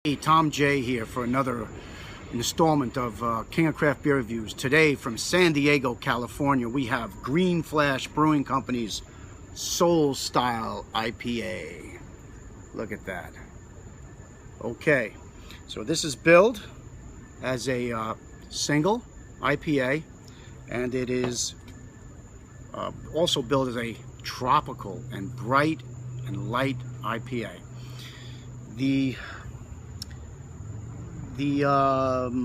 Hey, Tom J here for another installment of King of Craft Beer Reviews. Today from San Diego, California, we have Green Flash Brewing Company's Soul Style IPA. Look at that. Okay, so this is billed as a single IPA, and it is also billed as a tropical and bright and light IPA.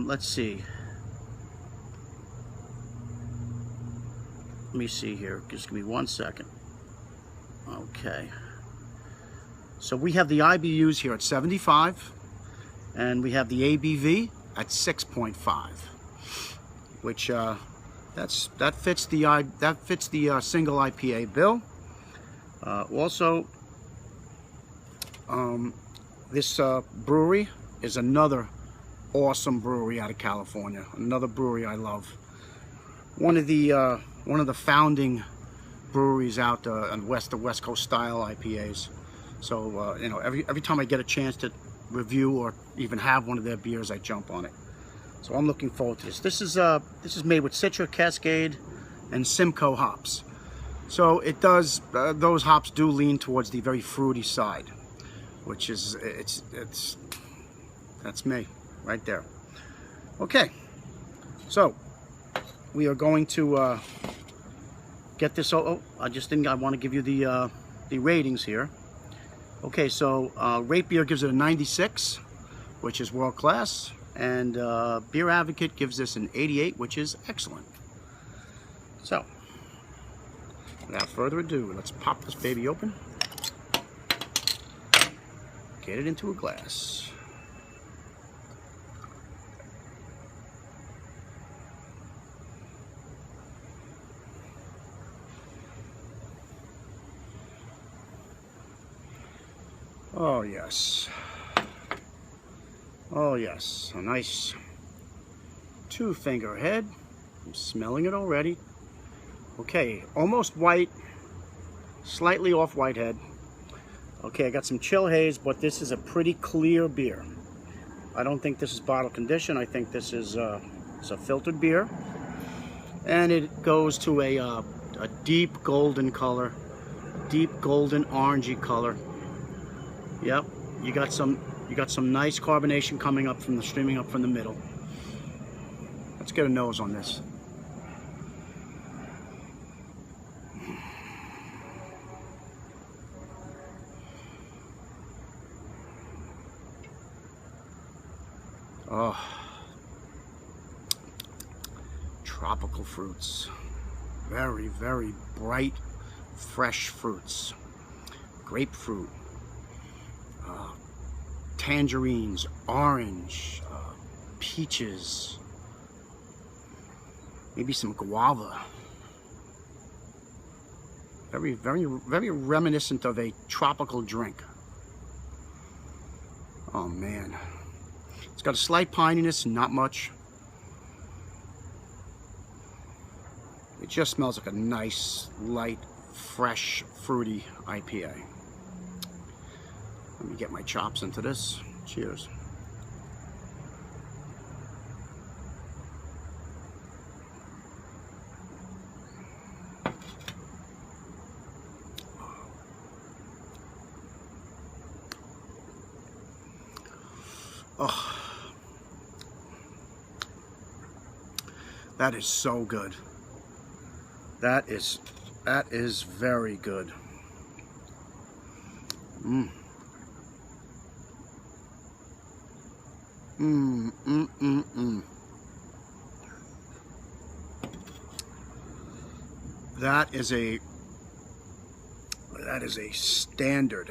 Let's see. Let me see here. Just give me 1 second. Okay. So we have the IBUs here at 75, and we have the ABV at 6.5, which that fits the single IPA bill. This brewery is another awesome brewery out of California. Another brewery I love. One of the founding breweries out on the West Coast style IPAs. So you know, every time I get a chance to review or even have one of their beers, I jump on it. So I'm looking forward to this. This is made with Citra, Cascade, and Simcoe hops. So it does those hops do lean towards the very fruity side, which is that's me right there. Okay, so we are going to get this. I want to give you the ratings here. Okay, so Rate Beer gives it a 96, which is world class, and Beer Advocate gives this an 88, which is excellent. So without further ado, let's pop this baby open, get it into a glass. Oh yes, oh yes, a nice 2-finger head. I'm smelling it already. Okay, almost white, slightly off white head. Okay, I got some chill haze, but this is a pretty clear beer. I don't think this is bottle conditioned. I think this is it's a filtered beer, and it goes to a deep golden color, deep golden orangey color. Yep, you got some nice carbonation coming up streaming up from the middle. Let's get a nose on this. Oh, tropical fruits. Very, very bright, fresh fruits. Grapefruit. Tangerines, orange, peaches, maybe some guava. Very, very, very reminiscent of a tropical drink. Oh man. It's got a slight pininess, not much. It just smells like a nice, light, fresh, fruity IPA. Let me get my chops into this. Cheers. Oh, that is so good. That is very good. That is a standard,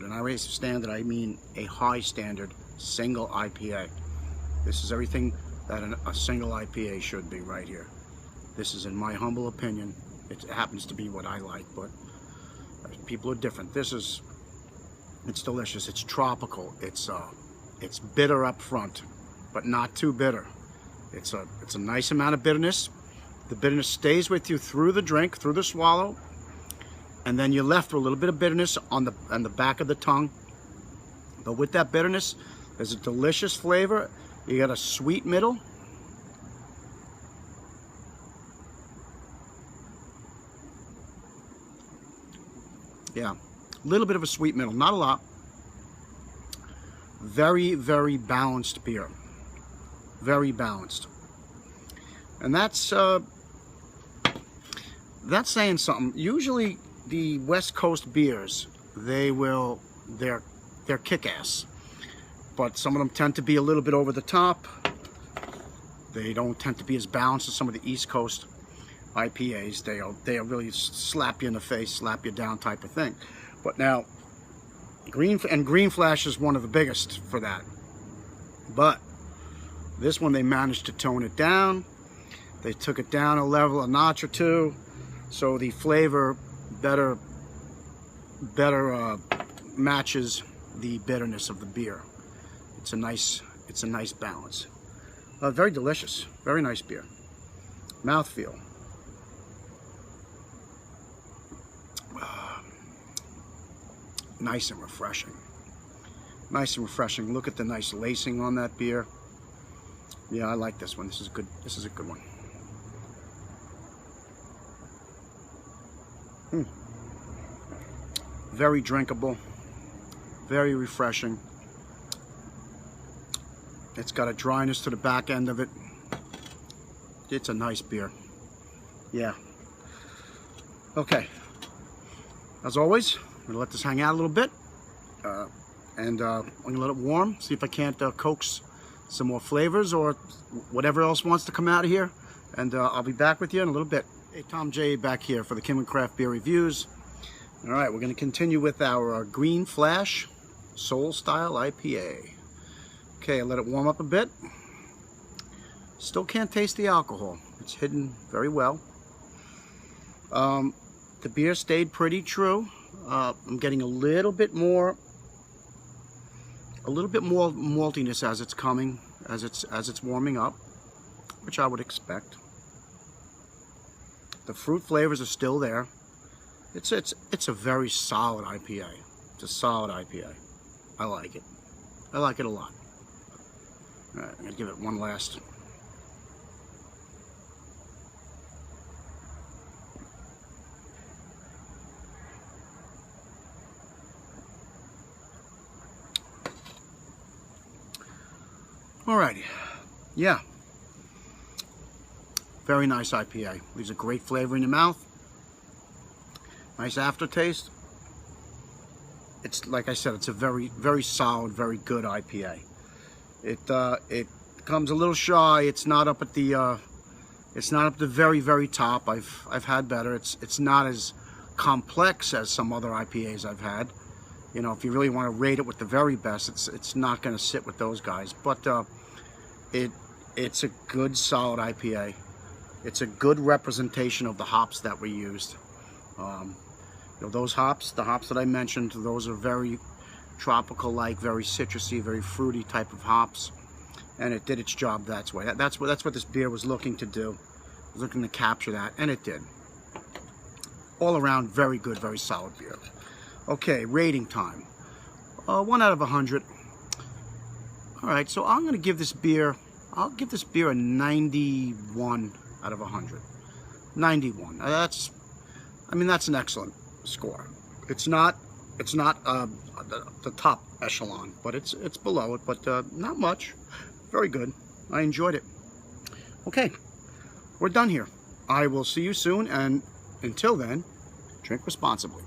and I raise standard, I mean a high standard single IPA. This is everything that a single IPA should be right here. This is, in my humble opinion, it happens to be what I like, but people are different. It's delicious. It's tropical. It's bitter up front, but not too bitter. It's a nice amount of bitterness. The bitterness stays with you through the drink, through the swallow, and then you're left with a little bit of bitterness on the back of the tongue. But with that bitterness, there's a delicious flavor. You got a sweet middle. Yeah, a little bit of a sweet middle, not a lot. Very, very balanced beer. Very balanced. And that's saying something. Usually the West Coast beers, they're kick-ass. But some of them tend to be a little bit over the top. They don't tend to be as balanced as some of the East Coast IPAs. They'll really slap you in the face, slap you down type of thing. But now, Green Flash is one of the biggest for that. But this one, they managed to tone it down. They took it down a level, a notch or two, so the flavor better matches the bitterness of the beer. It's a nice balance. Very delicious, very nice beer. Mouthfeel. Nice and refreshing. Nice and refreshing. Look at the nice lacing on that beer. Yeah, I like this one. This is good. This is a good one. Very drinkable. Very refreshing. It's got a dryness to the back end of it. It's a nice beer. Yeah. Okay. As always, I'm gonna let this hang out a little bit, and I'm gonna let it warm. See if I can't coax some more flavors or whatever else wants to come out of here. And I'll be back with you in a little bit. Hey, Tom J back here for the Kim and Craft Beer Reviews. All right, we're gonna continue with our Green Flash Soul Style IPA. Okay, I let it warm up a bit. Still can't taste the alcohol. It's hidden very well. The beer stayed pretty true. I'm getting a little bit more maltiness as it's coming, as it's warming up, which I would expect. The fruit flavors are still there. It's a very solid IPA. It's a solid IPA. I like it. I like it a lot. All right, I'm gonna give it one last. Alrighty, yeah, very nice IPA. Leaves a great flavor in your mouth. Nice aftertaste. It's like I said, it's a very, very solid, very good IPA. It comes a little shy. It's not up at the very, very top. I've had better. It's not as complex as some other IPAs I've had. You know, if you really want to rate it with the very best, it's not going to sit with those guys. But it's a good, solid IPA. It's a good representation of the hops that we used. You know, those hops, the hops that I mentioned, those are very tropical-like, very citrusy, very fruity type of hops, and it did its job that way. That's what this beer was looking to do. It was looking to capture that, and it did. All around, very good, very solid beer. Okay, rating time. 1 out of 100. All right, so I'm gonna give this beer. I'll give this beer a 91 out of 100. 91. That's an excellent score. It's not the top echelon, but it's below it, but not much. Very good. I enjoyed it. Okay, we're done here. I will see you soon, and until then, drink responsibly.